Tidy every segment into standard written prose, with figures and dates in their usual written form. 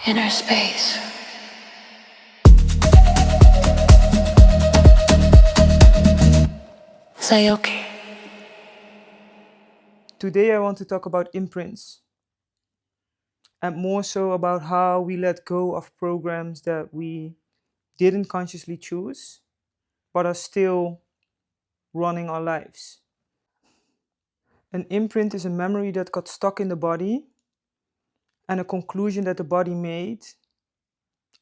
Inner space. Zhyokhi. Today I want to talk about imprints, and more so about how we let go of programs that we didn't consciously choose but are still running our lives. An imprint is a memory that got stuck in the body and a conclusion that the body made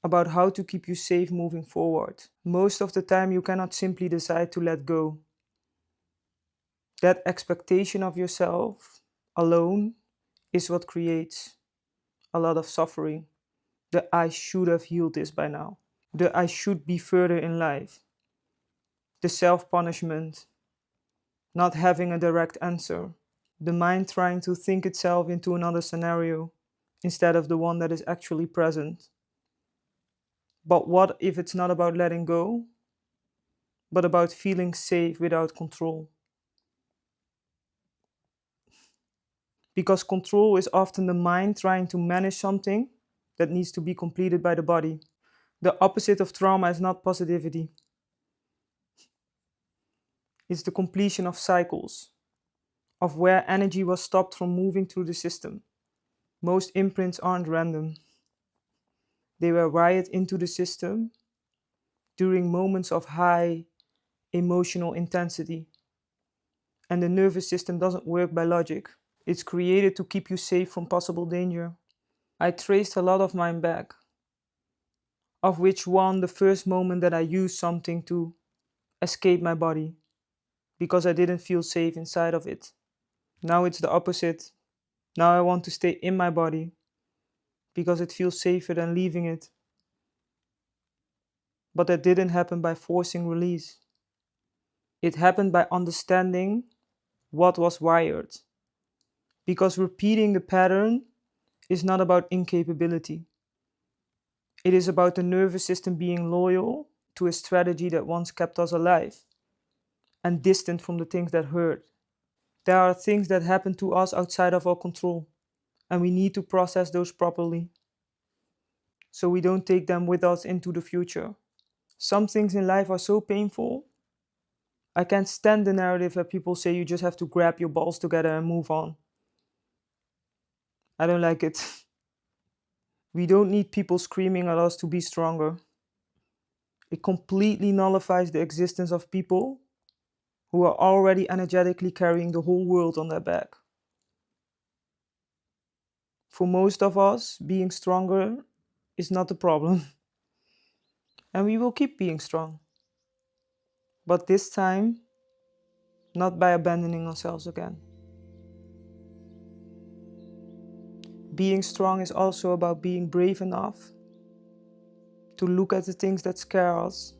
about how to keep you safe moving forward. Most of the time, you cannot simply decide to let go. That expectation of yourself alone is what creates a lot of suffering. The I should have healed this by now. The I should be further in life. The self punishment, not having a direct answer. The mind trying to think itself into another scenario instead of the one that is actually present. But what if it's not about letting go, but about feeling safe without control? Because control is often the mind trying to manage something that needs to be completed by the body. The opposite of trauma is not positivity, it's the completion of cycles, of where energy was stopped from moving through the system. Most imprints aren't random, they were wired into the system during moments of high emotional intensity. And the nervous system doesn't work by logic. It's created to keep you safe from possible danger. I traced a lot of mine back, of which one the first moment that I used something to escape my body because I didn't feel safe inside of it. Now it's the opposite. Now I want to stay in my body because it feels safer than leaving it. But that didn't happen by forcing release. It happened by understanding what was wired. Because repeating the pattern is not about incapability. It is about the nervous system being loyal to a strategy that once kept us alive and distant from the things that hurt. There are things that happen to us outside of our control, and we need to process those properly so we don't take them with us into the future. Some things in life are so painful. I can't stand the narrative that people say you just have to grab your balls together and move on. I don't like it. We don't need people screaming at us to be stronger. It completely nullifies the existence of people who are already energetically carrying the whole world on their back. For most of us, being stronger is not the problem, and we will keep being strong. But this time, not by abandoning ourselves again. Being strong is also about being brave enough to look at the things that scare us,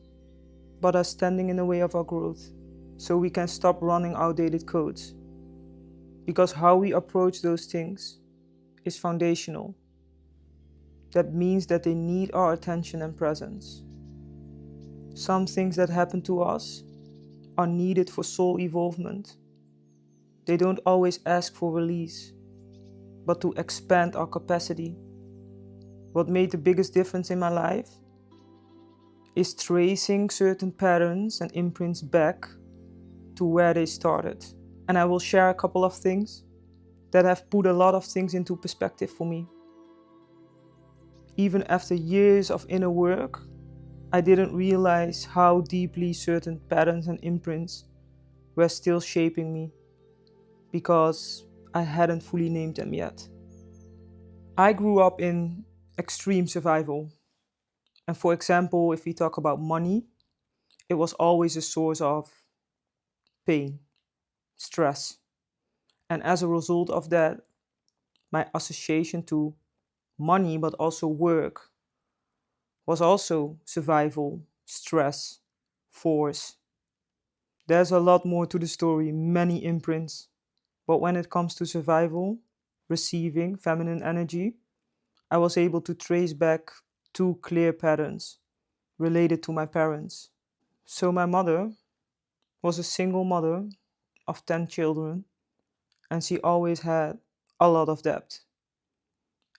but are standing in the way of our growth, so we can stop running outdated codes. Because how we approach those things is foundational. That means that they need our attention and presence. Some things that happen to us are needed for soul evolvement. They don't always ask for release, but to expand our capacity. What made the biggest difference in my life is tracing certain patterns and imprints back to where they started. And I will share a couple of things that have put a lot of things into perspective for me. Even after years of inner work, I didn't realize how deeply certain patterns and imprints were still shaping me because I hadn't fully named them yet. I grew up in extreme survival. And for example, if we talk about money, it was always a source of pain, stress. And as a result of that, my association to money, but also work, was also survival, stress, force. There's a lot more to the story, many imprints. But when it comes to survival, receiving feminine energy, I was able to trace back two clear patterns related to my parents. So my mother was a single mother of 10 children, and she always had a lot of debt.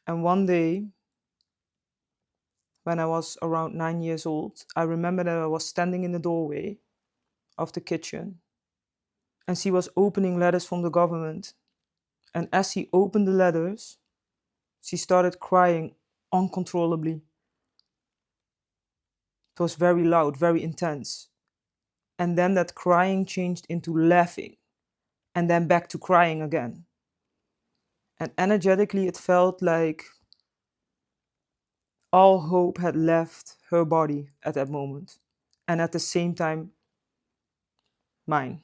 And one day, when I was around 9 years old, I remember that I was standing in the doorway of the kitchen and she was opening letters from the government. And as she opened the letters, she started crying uncontrollably. It was very loud, very intense. And then that crying changed into laughing and then back to crying again. And energetically, it felt like all hope had left her body at that moment. And at the same time, mine.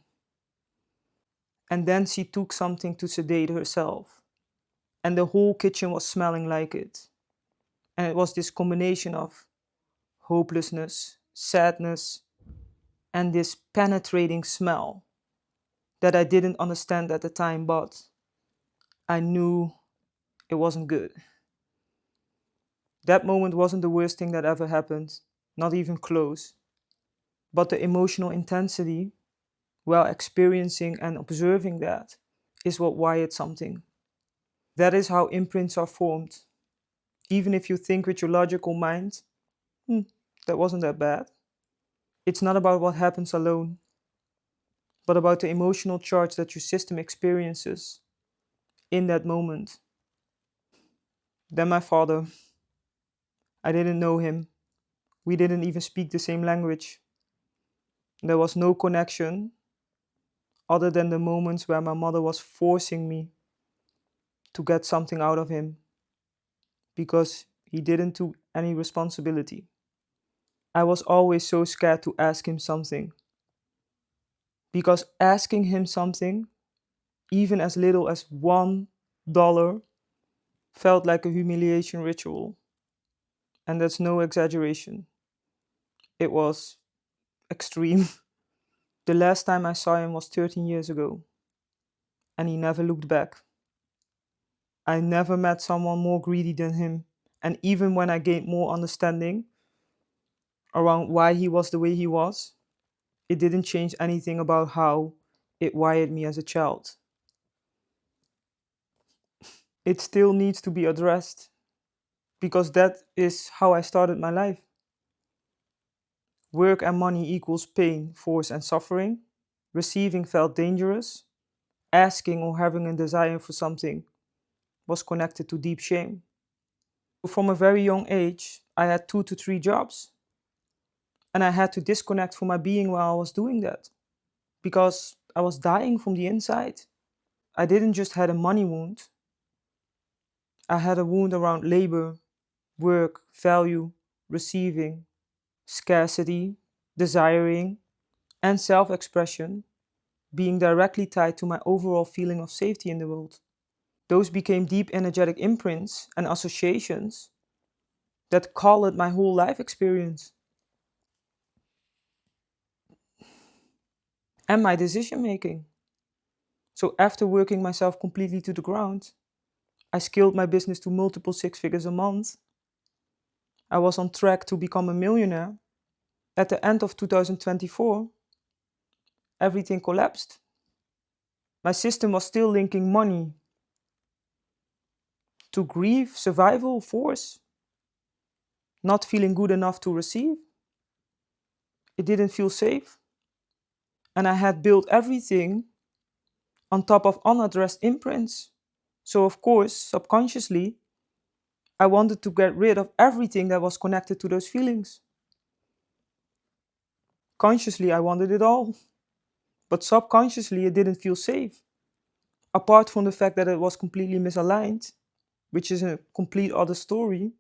And then she took something to sedate herself. And the whole kitchen was smelling like it. And it was this combination of hopelessness, sadness, and this penetrating smell that I didn't understand at the time, but I knew it wasn't good. That moment wasn't the worst thing that ever happened, not even close. But the emotional intensity while experiencing and observing that is what wired something. That is how imprints are formed. Even if you think with your logical mind, that wasn't that bad. It's not about what happens alone, but about the emotional charge that your system experiences in that moment. Then my father, I didn't know him. We didn't even speak the same language. There was no connection other than the moments where my mother was forcing me to get something out of him because he didn't take any responsibility. I was always so scared to ask him something because asking him something, even as little as $1, felt like a humiliation ritual. And that's no exaggeration. It was extreme. The last time I saw him was 13 years ago, and he never looked back. I never met someone more greedy than him, and even when I gained more understanding around why he was the way he was, it didn't change anything about how it wired me as a child. It still needs to be addressed because that is how I started my life. Work and money equals pain, force, and suffering. Receiving felt dangerous. Asking or having a desire for something was connected to deep shame. From a very young age, I had 2 to 3 jobs. And I had to disconnect from my being while I was doing that because I was dying from the inside. I didn't just have a money wound, I had a wound around labor, work, value, receiving, scarcity, desiring, and self expression being directly tied to my overall feeling of safety in the world. Those became deep energetic imprints and associations that colored my whole life experience and my decision making. So, after working myself completely to the ground, I scaled my business to multiple 6 figures a month. I was on track to become a millionaire. At the end of 2024, everything collapsed. My system was still linking money to grief, survival, force, not feeling good enough to receive. It didn't feel safe. And I had built everything on top of unaddressed imprints. So, of course, subconsciously, I wanted to get rid of everything that was connected to those feelings. Consciously, I wanted it all. But subconsciously, it didn't feel safe. Apart from the fact that it was completely misaligned, which is a complete other story,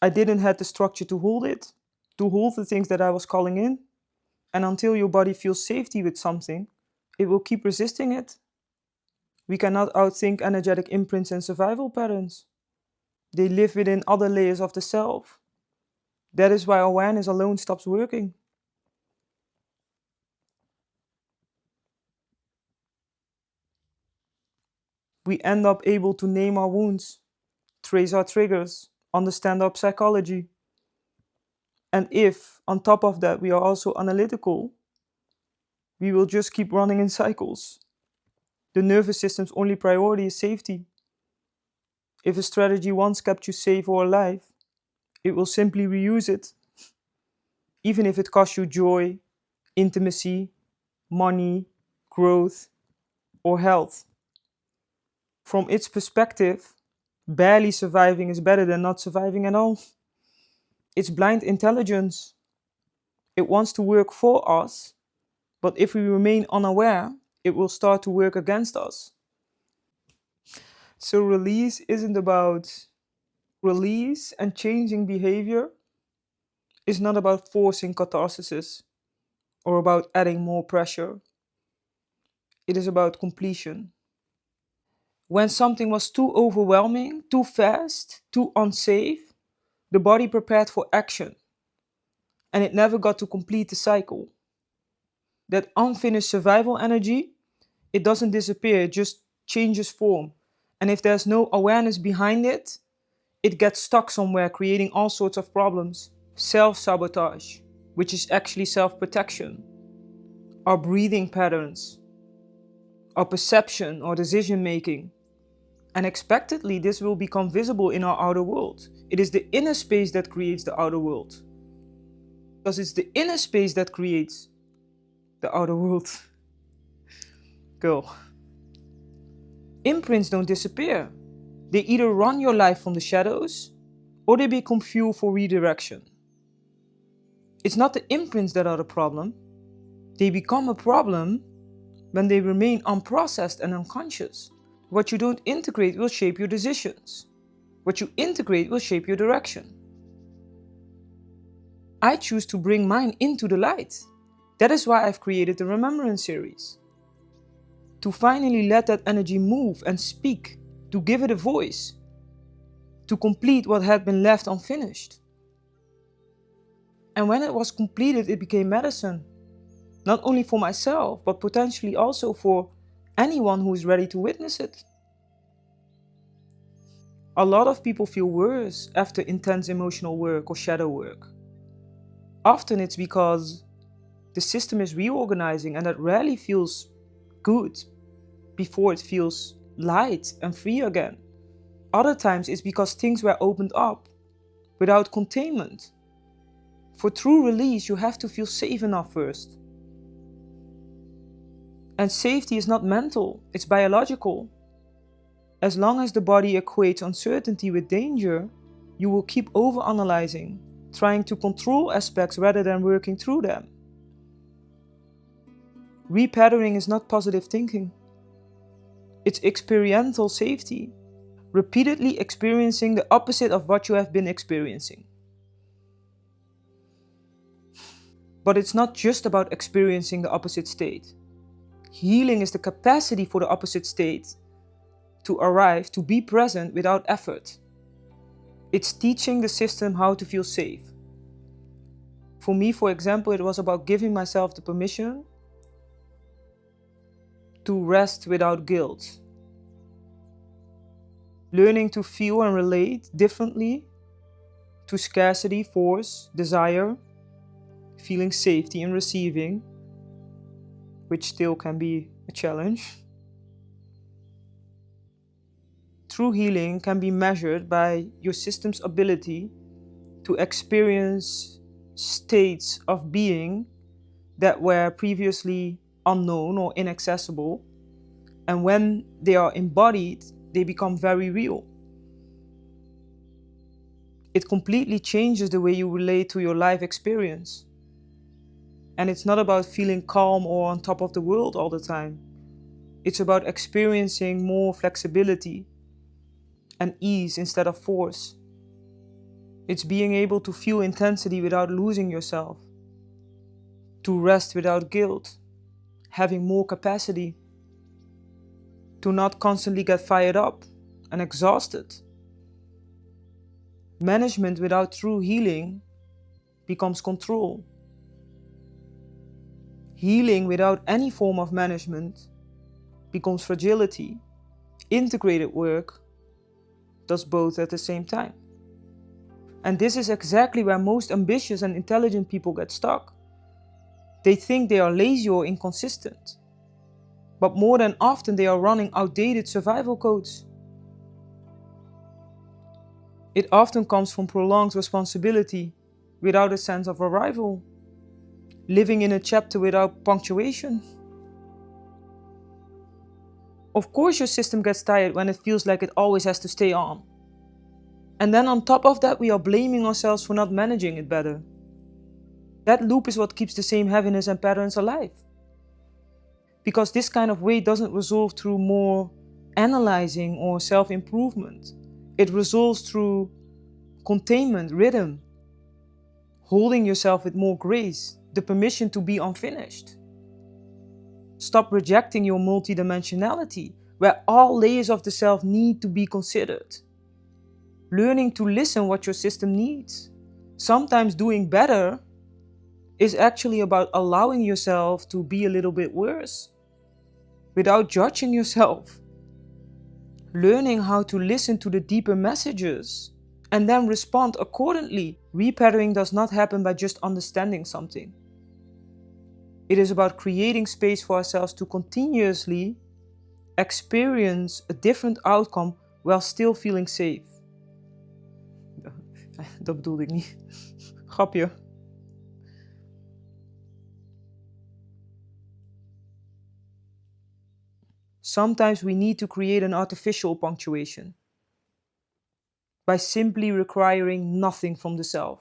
I didn't have the structure to hold it, to hold the things that I was calling in. And until your body feels safety with something, it will keep resisting it. We cannot outthink energetic imprints and survival patterns. They live within other layers of the self. That is why awareness alone stops working. We end up able to name our wounds, trace our triggers, understand our psychology. And if, on top of that, we are also analytical, we will just keep running in cycles. The nervous system's only priority is safety. If a strategy once kept you safe or alive, It will simply reuse it, even if it costs you joy, intimacy, money, growth, or health. From its perspective, barely surviving is better than not surviving at all. It's blind intelligence. It wants to work for us, but if we remain unaware, it will start to work against us. So, release and changing behavior is not about forcing catharsis or about adding more pressure. It is about completion. When something was too overwhelming, too fast, too unsafe, the body prepared for action and it never got to complete the cycle. That unfinished survival energy, it doesn't disappear, it just changes form. And if there's no awareness behind it, it gets stuck somewhere, creating all sorts of problems. Self sabotage, which is actually self protection, our breathing patterns, our perception or decision making. And expectedly, this will become visible in our outer world. It is the inner space that creates the outer world. Because it's the inner space that creates the outer world. Girl. Imprints don't disappear. They either run your life from the shadows or they become fuel for redirection. It's not the imprints that are the problem. They become a problem when they remain unprocessed and unconscious. What you don't integrate will shape your decisions. What you integrate will shape your direction. I choose to bring mine into the light. That is why I've created the Remembrance series. To finally let that energy move and speak, to give it a voice, to complete what had been left unfinished. And when it was completed, it became medicine. Not only for myself, but potentially also for anyone who is ready to witness it. A lot of people feel worse after intense emotional work or shadow work. Often it's because the system is reorganizing and that rarely feels good before it feels light and free again. Other times it's because things were opened up without containment. For true release, you have to feel safe enough first. And safety is not mental, it's biological. As long as the body equates uncertainty with danger, you will keep overanalyzing, trying to control aspects rather than working through them. Repatterning is not positive thinking. It's experiential safety, repeatedly experiencing the opposite of what you have been experiencing. But it's not just about experiencing the opposite state. Healing is the capacity for the opposite state to arrive, to be present without effort. It's teaching the system how to feel safe. For me, for example, it was about giving myself the permission to rest without guilt. Learning to feel and relate differently to scarcity, force, desire, feeling safety in receiving, which still can be a challenge. True healing can be measured by your system's ability to experience states of being that were previously unknown or inaccessible, and when they are embodied, they become very real. It completely changes the way you relate to your life experience. And it's not about feeling calm or on top of the world all the time. It's about experiencing more flexibility and ease instead of force. It's being able to feel intensity without losing yourself, to rest without guilt, having more capacity, to not constantly get fired up and exhausted. Management without true healing becomes control. Healing without any form of management becomes fragility. Integrated work does both at the same time. And this is exactly where most ambitious and intelligent people get stuck. They think they are lazy or inconsistent. But more than often they are running outdated survival codes. It often comes from prolonged responsibility without a sense of arrival, living in a chapter without punctuation. Of course, your system gets tired when it feels like it always has to stay on. And then on top of that, we are blaming ourselves for not managing it better. That loop is what keeps the same heaviness and patterns alive. Because this kind of weight doesn't resolve through more analyzing or self-improvement. It resolves through containment, rhythm, holding yourself with more grace, the permission to be unfinished. Stop rejecting your multidimensionality, where all layers of the self need to be considered. Learning to listen what your system needs. Sometimes doing better is actually about allowing yourself to be a little bit worse, without judging yourself. Learning how to listen to the deeper messages and then respond accordingly. Repatterning does not happen by just understanding something. It is about creating space for ourselves to continuously experience a different outcome while still feeling safe. Dat bedoelde ik niet. Grapje. Sometimes we need to create an artificial punctuation by simply requiring nothing from the self,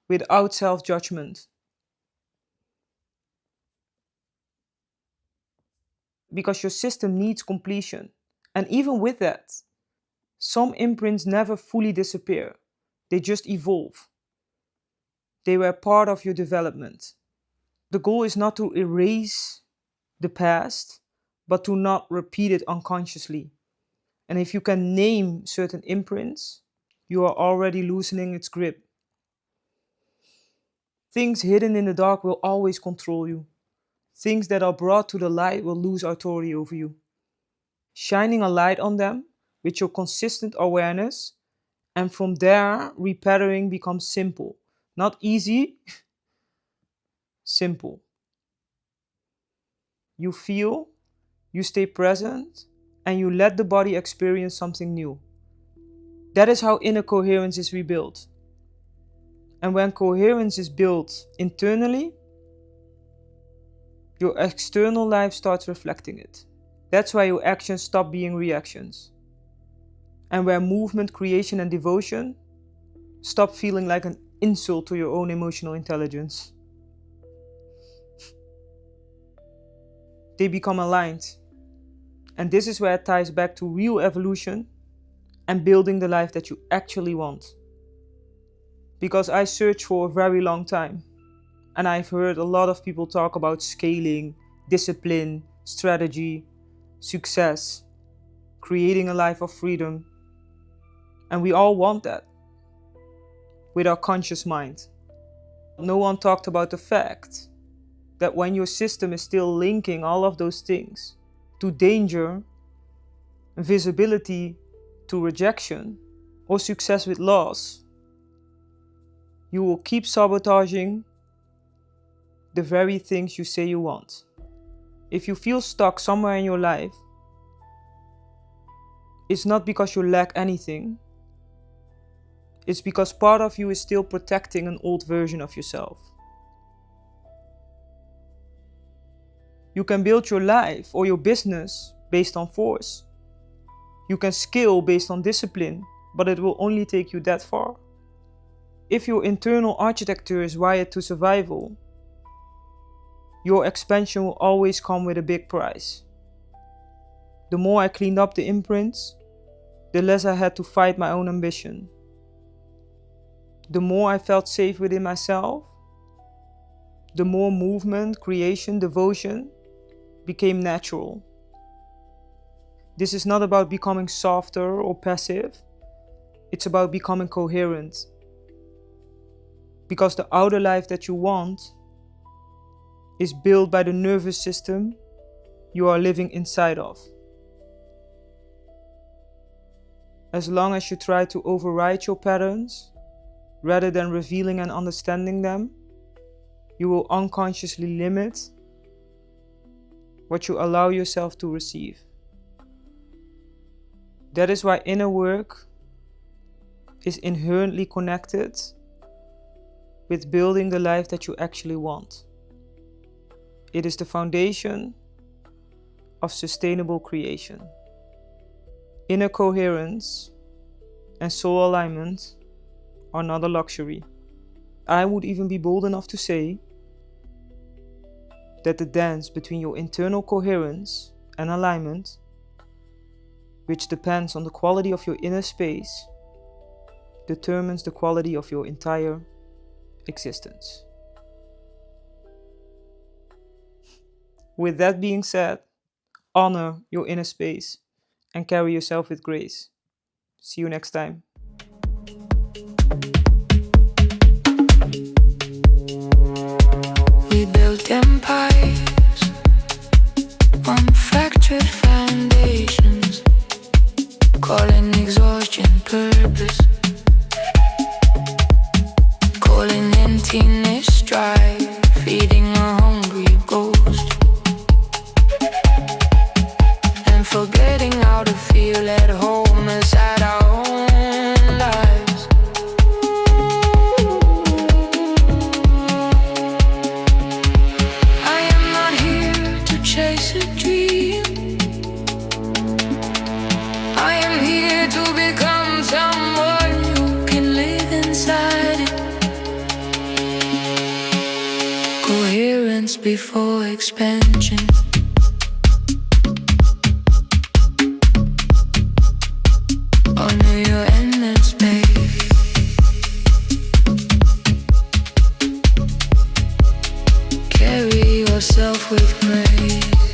without self-judgment. Because your system needs completion. And even with that, some imprints never fully disappear. They just evolve. They were part of your development. The goal is not to erase the past, but to not repeat it unconsciously. And if you can name certain imprints, you are already loosening its grip. Things hidden in the dark will always control you. Things that are brought to the light will lose authority over you. Shining a light on them with your consistent awareness, and from there, repatterning becomes simple. Not easy, simple. You feel, you stay present, and you let the body experience something new. That is how inner coherence is rebuilt. And when coherence is built internally, your external life starts reflecting it. That's why your actions stop being reactions. And where movement, creation, and devotion stop feeling like an insult to your own emotional intelligence. They become aligned. And this is where it ties back to real evolution and building the life that you actually want. Because I searched for a very long time, and I've heard a lot of people talk about scaling, discipline, strategy, success, creating a life of freedom. And we all want that with our conscious mind. No one talked about the fact that when your system is still linking all of those things to danger, visibility to rejection, or success with loss, you will keep sabotaging the very things you say you want. If you feel stuck somewhere in your life, it's not because you lack anything. It's because part of you is still protecting an old version of yourself. You can build your life or your business based on force. You can scale based on discipline, but it will only take you that far. If your internal architecture is wired to survival, your expansion will always come with a big price. The more I cleaned up the imprints, the less I had to fight my own ambition. The more I felt safe within myself, the more movement, creation, devotion became natural. This is not about becoming softer or passive. It's about becoming coherent. Because the outer life that you want is built by the nervous system you are living inside of. As long as you try to override your patterns, rather than revealing and understanding them, you will unconsciously limit what you allow yourself to receive. That is why inner work is inherently connected with building the life that you actually want. It is the foundation of sustainable creation. Inner coherence and soul alignment are not a luxury. I would even be bold enough to say that the dance between your internal coherence and alignment, which depends on the quality of your inner space, determines the quality of your entire existence. With that being said, honor your inner space and carry yourself with grace. See you next time. We built empires on fractured foundations, calling exhaustion purpose, calling emptiness strife, feeding a hungry ghost, and forgetting how to feel at home inside our own lives. I am not here to chase a dream. I am here to become someone who can live inside it. Coherence before expansion. Honor your inner space. Carry yourself with grace.